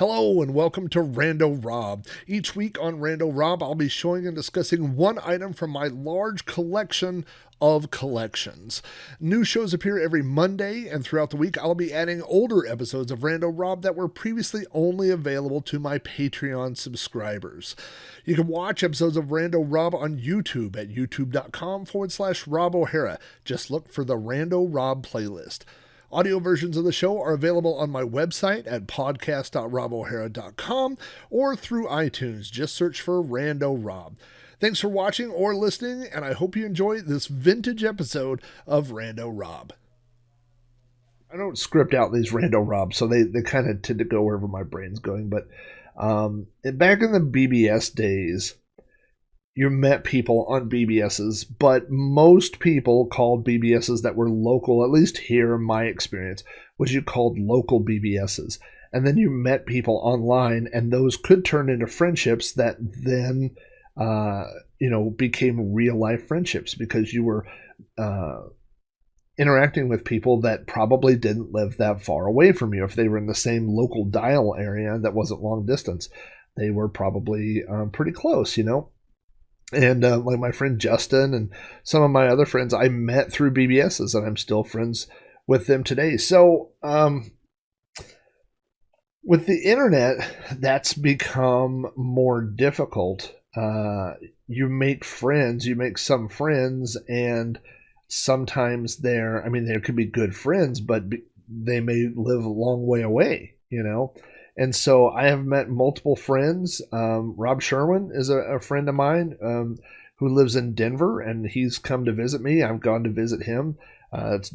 Hello and welcome to Rando Rob. Each week on Rando Rob, I'll be showing and discussing one item from my large collection of collections. New shows appear every Monday, and throughout the week, I'll be adding older episodes of Rando Rob that were previously only available to my Patreon subscribers. You can watch episodes of Rando Rob on YouTube at youtube.com/Rob O'Hara. Just look for the Rando Rob playlist. Audio versions of the show are available on my website at podcast.robohara.com or through iTunes. Just search for Rando Rob. Thanks for watching or listening, and I hope you enjoy this vintage episode of Rando Rob. I don't script out these Rando Robs, so they kind of tend to go wherever my brain's going. But back in the BBS days, you met people on BBSs, but most people called BBSs that were local, at least here in my experience, was you called local BBSs. And then you met people online, and those could turn into friendships that then, became real life friendships because you were interacting with people that probably didn't live that far away from you. If they were in the same local dial area that wasn't long distance, they were probably pretty close, And like my friend Justin and some of my other friends I met through BBSs, and I'm still friends with them today. So with the internet, that's become more difficult. You make some friends, and sometimes there could be good friends, but they may live a long way away, And so I have met multiple friends. Rob Sherwin is a friend of mine who lives in Denver, and he's come to visit me. I've gone to visit him.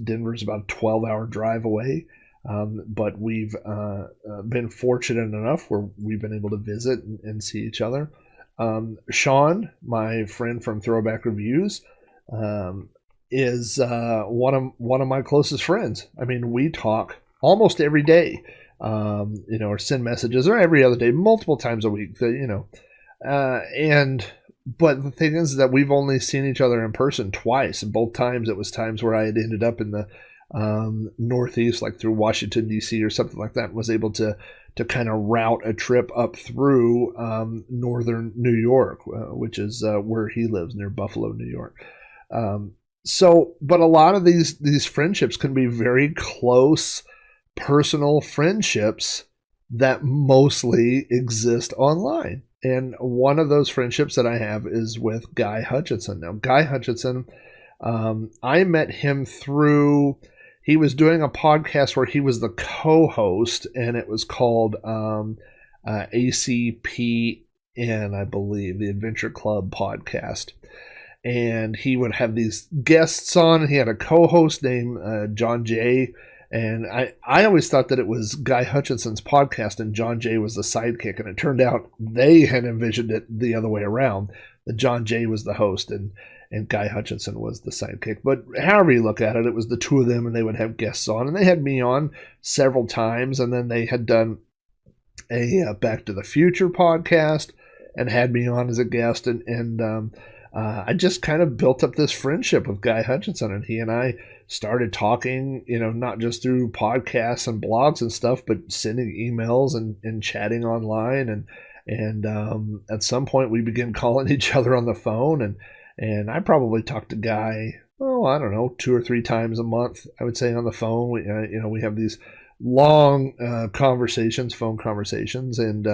Denver's about a 12-hour drive away, but we've been fortunate enough where we've been able to visit and see each other. Sean, my friend from Throwback Reviews, is one of my closest friends. I mean, we talk almost every day. Or send messages, or every other day, multiple times a week, but the thing is that we've only seen each other in person twice, and both times it was times where I had ended up in the Northeast, like through Washington, D.C. or something like that, and was able to kind of route a trip up through northern New York, which is where he lives, near Buffalo, New York. But a lot of these friendships can be very close personal friendships that mostly exist online. And one of those friendships that I have is with Guy Hutchinson. Now, Guy Hutchinson, I met him he was doing a podcast where he was the co-host, and it was called ACPN, I believe, the Adventure Club podcast. And he would have these guests on. He had a co-host named John Jay. And I always thought that it was Guy Hutchinson's podcast and John Jay was the sidekick. And it turned out they had envisioned it the other way around. That John Jay was the host and Guy Hutchinson was the sidekick. But however you look at it, it was the two of them, and they would have guests on. And they had me on several times. And then they had done a Back to the Future podcast and had me on as a guest. And I just kind of built up this friendship with Guy Hutchinson, and he and I started talking, not just through podcasts and blogs and stuff, but sending emails and chatting online. And at some point we began calling each other on the phone, and I probably talked to Guy, I don't know, 2 or 3 times a month, I would say, on the phone. We have these long phone conversations, and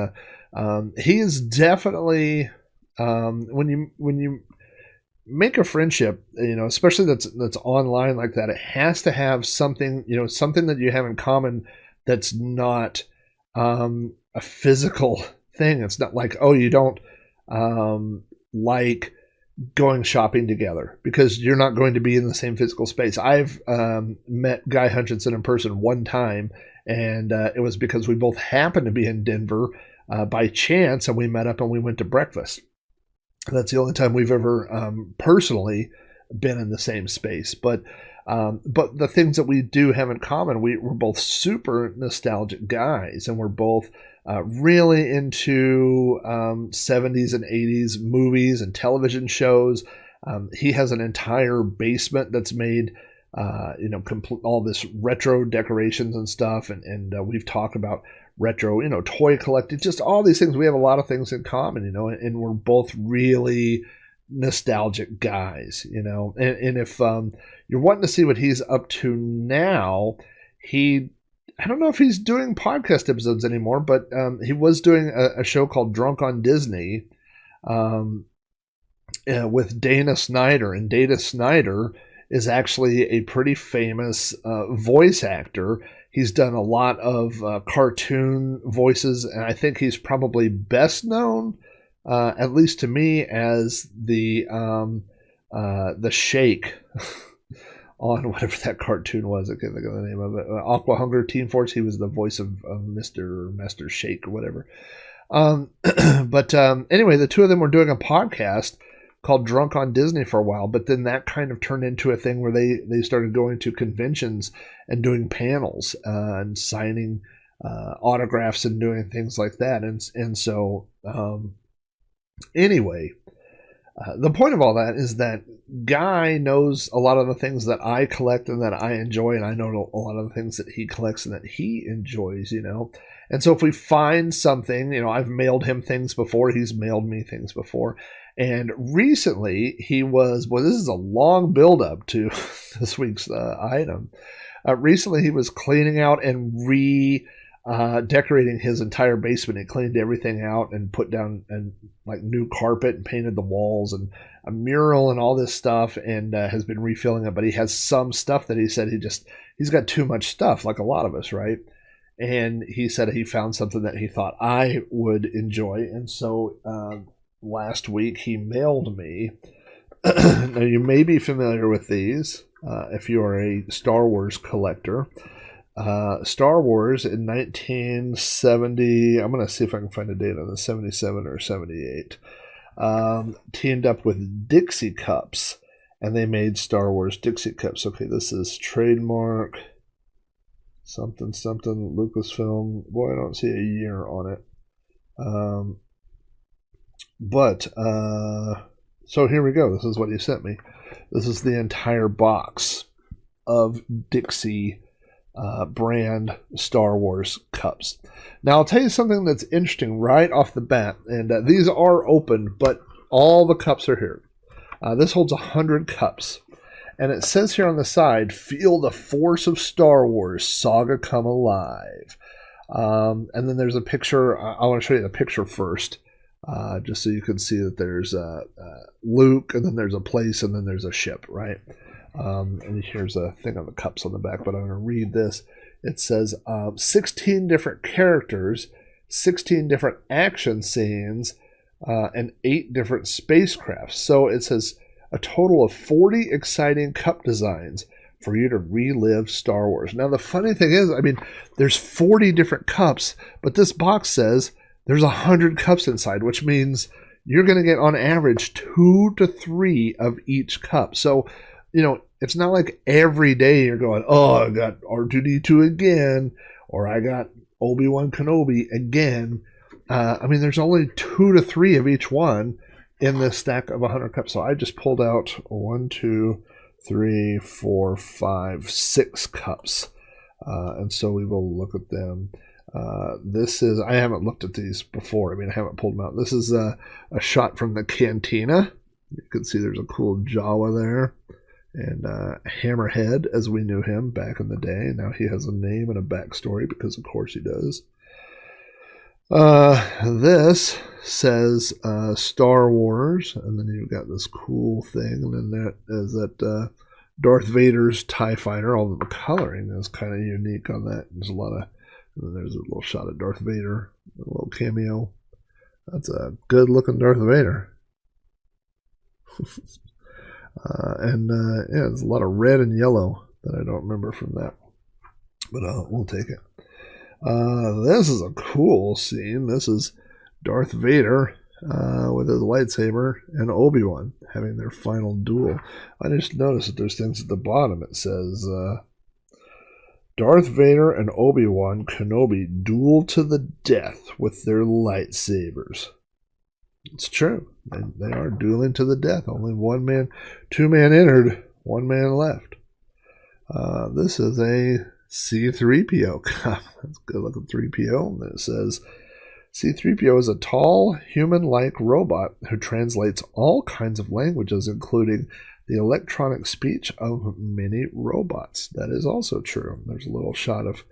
he is definitely, when you make a friendship, especially that's online like that, it has to have something, something that you have in common that's not a physical thing. It's not like, you don't like going shopping together because you're not going to be in the same physical space. I've met Guy Hutchinson in person one time, and it was because we both happened to be in Denver by chance, and we met up and we went to breakfast. That's the only time we've ever personally been in the same space. But the things that we do have in common, we're both super nostalgic guys, and we're both really into 70s and 80s movies and television shows. He has an entire basement that's made, all this retro decorations and stuff. And we've talked about retro, toy collecting, just all these things. We have a lot of things in common, and we're both really nostalgic guys, and if you're wanting to see what he's up to now, I don't know if he's doing podcast episodes anymore, but he was doing a show called Drunk on Disney with Dana Snyder, and Dana Snyder is actually a pretty famous voice actor. He's done a lot of cartoon voices, and I think he's probably best known, at least to me, as the Shake on whatever that cartoon was. I can't think of the name of it. Aqua Hunger Teen Force. He was the voice of Master Shake or whatever. But anyway, the two of them were doing a podcast called Drunk on Disney for a while, but then that kind of turned into a thing where they started going to conventions and doing panels and signing autographs and doing things like that. And so anyway, the point of all that is that Guy knows a lot of the things that I collect and that I enjoy, and I know a lot of the things that he collects and that he enjoys, And so if we find something, I've mailed him things before, he's mailed me things before. And recently this is a long build-up to this week's item. Recently he was cleaning out and decorating his entire basement. He cleaned everything out and put down new carpet and painted the walls and a mural and all this stuff, and has been refilling it. But he has some stuff that he said he's got too much stuff, like a lot of us, right? And he said he found something that he thought I would enjoy, and so last week he mailed me. Now you may be familiar with these if you are a Star Wars collector. Star Wars in 1970, I'm going to see if I can find a date on this, 77 or 78, teamed up with Dixie cups, and they made Star Wars Dixie cups. Okay, this is trademark something Lucasfilm. Boy, I don't see a year on it. So here we go. This is what he sent me. This is the entire box of Dixie brand Star Wars cups. Now I'll tell you something that's interesting right off the bat, and these are open, but all the cups are here. This holds 100 cups, and it says here on the side, "Feel the force of Star Wars, saga come alive." And then there's a picture. I want to show you the picture first, just so you can see that there's Luke, and then there's a place, and then there's a ship, right? And here's a thing on the cups on the back, but I'm going to read this. It says 16 different characters, 16 different action scenes, and 8 different spacecrafts. So it says a total of 40 exciting cup designs for you to relive Star Wars. Now, the funny thing is, there's 40 different cups, but this box says there's 100 cups inside, which means you're going to get on average 2 to 3 of each cup. So, it's not like every day you're going, oh, I got R2-D2 again, or I got Obi-Wan Kenobi again. There's only 2 to 3 of each one in this stack of 100 cups. So I just pulled out 1, 2, 3, 4, 5, 6 cups. And so we will look at them. I haven't looked at these before. I haven't pulled them out. This is a shot from the cantina. You can see there's a cool Jawa there. And Hammerhead, as we knew him back in the day. Now he has a name and a backstory, because of course he does. This says Star Wars, and then you've got this cool thing, and then that is that Darth Vader's TIE Fighter, although the coloring is kind of unique on that. There's a lot of, and then there's a little shot of Darth Vader, a little cameo. That's a good looking Darth Vader. There's a lot of red and yellow that I don't remember from that, but we'll take it. This is a cool scene. This is Darth Vader with his lightsaber and Obi-Wan having their final duel. I just noticed that there's things at the bottom. It says Darth Vader and Obi-Wan Kenobi duel to the death with their lightsabers. It's true. They are dueling to the death. Only 2 men entered, 1 man left. This is a C3PO cup. That's a good looking 3PO. And it says C3PO is a tall, human-like robot who translates all kinds of languages, including the electronic speech of many robots. That is also true. There's a little shot of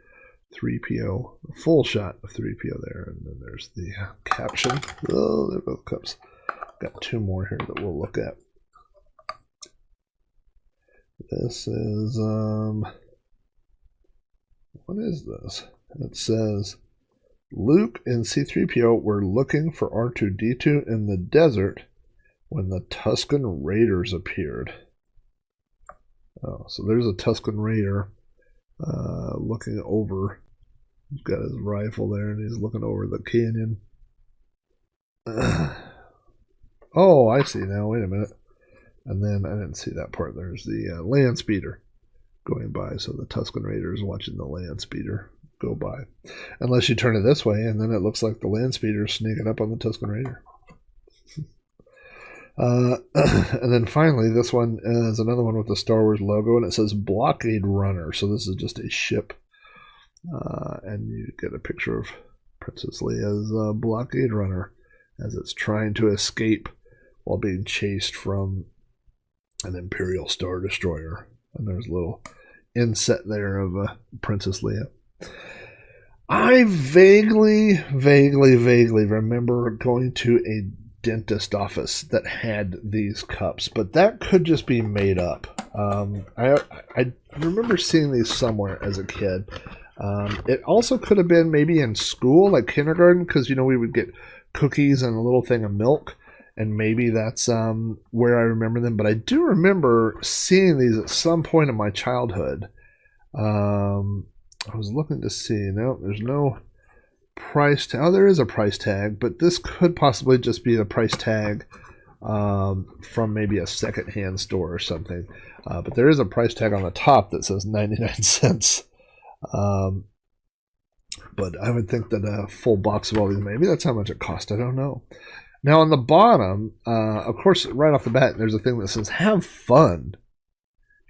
3PO, a full shot of 3PO there, and then there's the caption. Oh, there both cups. Got two more here that we'll look at. This is, what is this? It says, Luke and C-3PO were looking for R2-D2 in the desert when the Tusken Raiders appeared. Oh, so there's a Tusken Raider looking over. He's got his rifle there, and he's looking over the canyon. Oh, I see now. Wait a minute. And then I didn't see that part. There's the land speeder going by. So the Tusken Raider is watching the land speeder go by. Unless you turn it this way, and then it looks like the land speeder is sneaking up on the Tusken Raider. And then finally, this one is another one with the Star Wars logo, and it says Blockade Runner. So this is just a ship. And you get a picture of Princess Leia's Blockade Runner as it's trying to escape while being chased from an Imperial Star Destroyer. And there's a little inset there of Princess Leia. I vaguely remember going to a dentist office that had these cups, but that could just be made up. I remember seeing these somewhere as a kid. It also could have been maybe in school, like kindergarten, because, you know, we would get cookies and a little thing of milk, and maybe that's where I remember them. But I do remember seeing these at some point in my childhood. I was looking to see. No, there's no price tag. Oh, there is a price tag, but this could possibly just be a price tag from maybe a secondhand store or something. But there is a price tag on the top that says 99 cents. But I would think that a full box of all these, maybe that's how much it cost. I don't know. Now on the bottom, of course, right off the bat, there's a thing that says, have fun.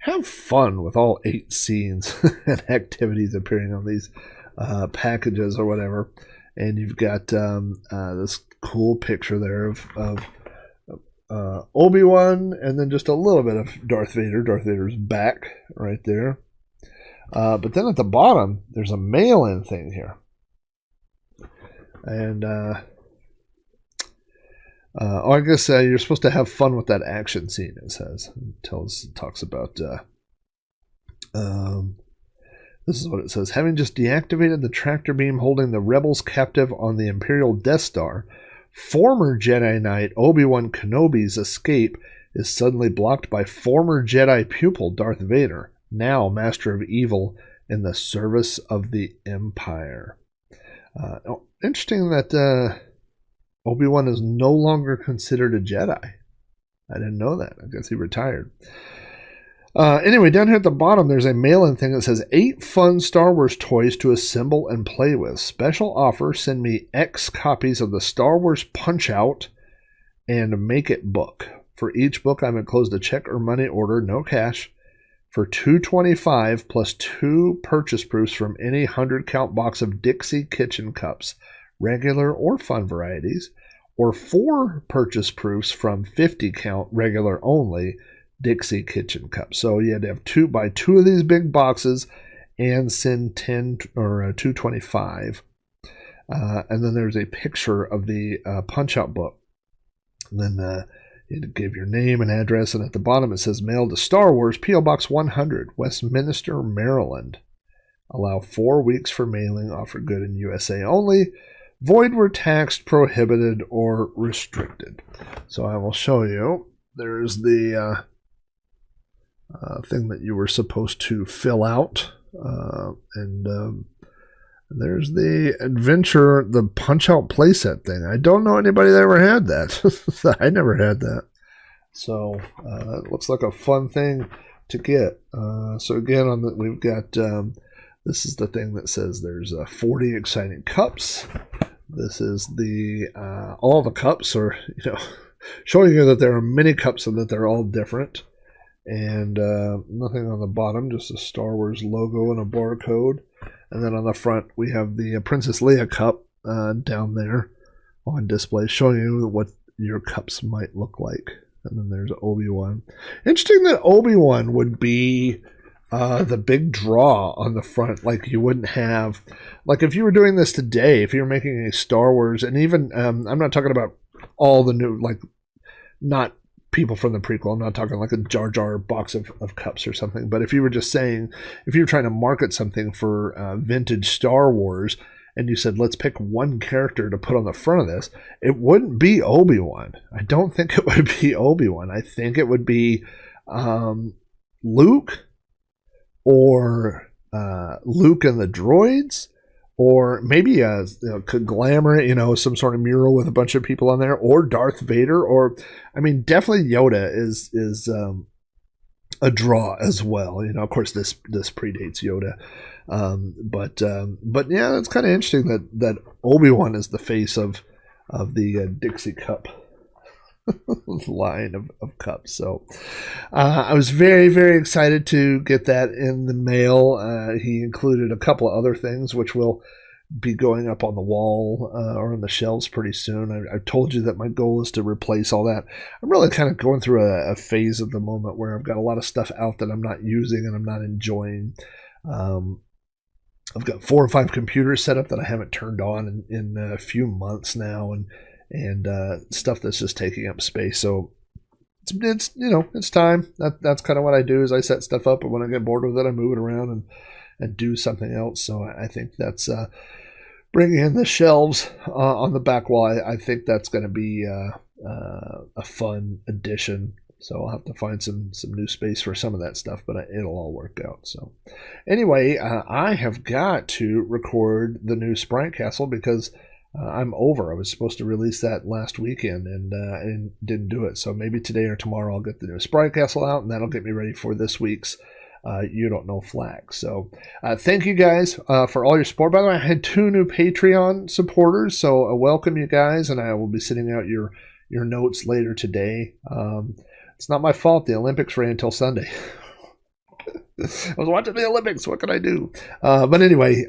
Have fun with all 8 scenes and activities appearing on these packages or whatever. And you've got this cool picture there of Obi-Wan, and then just a little bit of Darth Vader. Darth Vader's back right there. But then at the bottom, there's a mail-in thing here. And, I guess you're supposed to have fun with that action scene, it says. It talks about, this is what it says. Having just deactivated the tractor beam holding the rebels captive on the Imperial Death Star, former Jedi Knight Obi-Wan Kenobi's escape is suddenly blocked by former Jedi pupil Darth Vader, now Master of Evil in the service of the Empire. Interesting that Obi-Wan is no longer considered a Jedi. I didn't know that. I guess he retired. Anyway, down here at the bottom, there's a mail-in thing that says 8 fun Star Wars toys to assemble and play with. Special offer, send me X copies of the Star Wars Punch-Out and Make It book. For each book, I'm enclosed a check or money order, no cash, for $2.25 plus 2 purchase proofs from any 100-count box of Dixie kitchen cups, regular or fun varieties, or 4 purchase proofs from 50-count regular only Dixie kitchen cups. So you had to have buy 2 of these big boxes and send 10 or $2.25. And then there's a picture of the Punch-Out book. And then you had to give your name and address, and at the bottom it says mail to Star Wars, P.O. Box 100, Westminster, Maryland. Allow 4 weeks for mailing. Offer good in USA only. Void where taxed, prohibited, or restricted. So I will show you. There's the thing that you were supposed to fill out. And there's the adventure, the Punch-Out playset thing. I don't know anybody that ever had that. I never had that. So it looks like a fun thing to get. So again, we've got, this is the thing that says there's 40 exciting cups. This is the, all the cups are, showing you that there are many cups and that they're all different. and nothing on the bottom, just a Star Wars logo and a barcode. And then on the front, we have the Princess Leia cup down there on display, showing you what your cups might look like. And then there's Obi-Wan. Interesting that Obi-Wan would be the big draw on the front. Like, you wouldn't have, like, if you were doing this today, if you were making a Star Wars, and even I'm not talking about all the new, like, not people from the prequel. I'm not talking like a Jar Jar box of cups or something. But if you were just saying, if you were trying to market something for vintage Star Wars, and you said, let's pick one character to put on the front of this, it wouldn't be Obi-Wan. I don't think it would be Obi-Wan. I think it would be Luke, or Luke and the droids, or maybe a conglomerate, some sort of mural with a bunch of people on there, or Darth Vader, or, I mean, definitely Yoda is a draw as well. Of course, this predates Yoda, but yeah, it's kind of interesting that Obi-Wan is the face of the Dixie cup line of cups. So I was very, very excited to get that in the mail. He included a couple of other things which will be going up on the wall or on the shelves pretty soon. I've told you that my goal is to replace all that. I'm really kind of going through a phase at the moment where I've got a lot of stuff out that I'm not using and I'm not enjoying. I've got 4 or 5 computers set up that I haven't turned on in a few months now, and stuff that's just taking up space. So it's time. That's kind of what I do, is I set stuff up, and when I get bored with it, I move it around and do something else. So I think that's bringing in the shelves on the back wall. I think that's going to be a fun addition. So I'll have to find some new space for some of that stuff, but it'll all work out. So anyway, I have got to record the new Sprite Castle because I'm over. I was supposed to release that last weekend and didn't do it. So maybe today or tomorrow I'll get the new Sprite Castle out, and that'll get me ready for this week's You Don't Know flag. So thank you guys for all your support. By the way, I had 2 new Patreon supporters, so I welcome you guys, and I will be sending out your notes later today. It's not my fault. The Olympics ran until Sunday. I was watching the Olympics. What can I do? But anyway,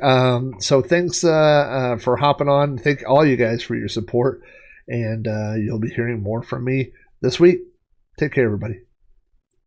so thanks for hopping on. Thank all you guys for your support. And you'll be hearing more from me this week. Take care, everybody.